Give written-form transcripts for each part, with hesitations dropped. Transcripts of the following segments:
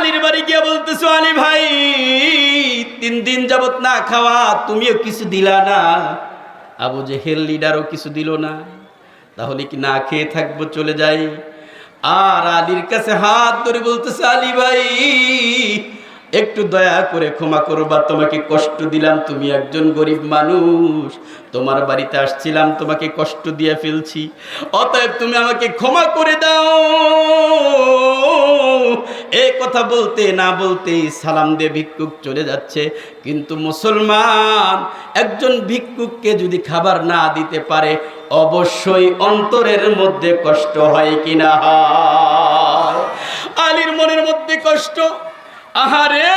আলীর বাড়ি গিয়ে বলতেছো, আলী ভাই 3 দিন যাবত না খাওয়া, তুমিও কিছু দিলা না, আবু জেহেল লিডারও কিছু দিল না, তাহলে কি না খেয়ে থাকবো, চলে যাই? আর আলীর কাছে হাত ধরে বলতেছে, আলী ভাই একটু দয়া করে ক্ষমা করবা, তোমাকে কষ্ট দিলাম, তুমি একজন গরিব মানুষ, তোমার বাড়িতে আসছিলাম, তোমাকে কষ্ট দিয়ে ফেলছি, অতএব তুমি আমাকে ক্ষমা করে দাও। এই কথা বলতে না বলতেই সালাম দিয়ে ভিক্ষুক চলে যাচ্ছে। কিন্তু মুসলমান একজন ভিক্ষুককে যদি খাবার না দিতে পারে, অবশ্যই অন্তরের মধ্যে কষ্ট হয় কিনা হয়? আলীর মনের মধ্যে কষ্ট, আহারে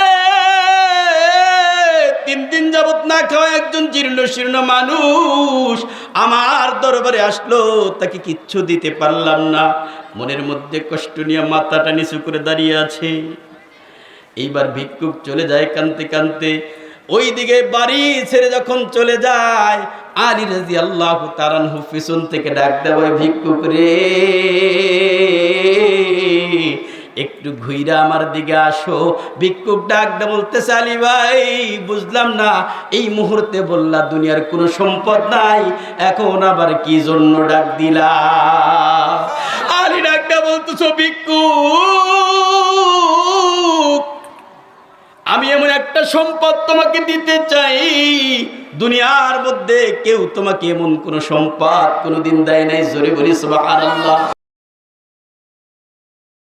3 দিন যাবত না খাওয়া একজন জীর্ণ শীর্ণ মানুষ আমার দরবারে আসলো, তাকে কিচ্ছু দিতে পারলাম না, মনের মধ্যে কষ্ট নিয়ে মাথাটা নিচু করে দাঁড়িয়ে আছে। এইবার ভিক্ষুক চলে যায় কাঁদতে কাঁদতে। ওই দিকে বাড়ি ছেড়ে যখন চলে যায়, আলী রাদিয়াল্লাহু তাআলা আনহু পিছন থেকে ডাক দেয়, ভিক্ষুক রে একটু ঘুইরা আমার দিকে আসো। ভিক্ষুক ডাক দে বলতেছে, আলী ভাই বুঝলাম না, এই মুহূর্তে বললা দুনিয়ার কোনো সম্পদ নাই, এখন আবার কি জন্য ডাক দিলা? আলী ডাক দে বলতেছো, ভিক্ষুক আমি এমন একটা সম্পদ তোমাকে দিতে চাই, দুনিয়ার মধ্যে কেউ তোমাকে এমন কোন সম্পদ কোনোদিন দেয় নাই। জোরে বলি সুবহানাল্লাহ।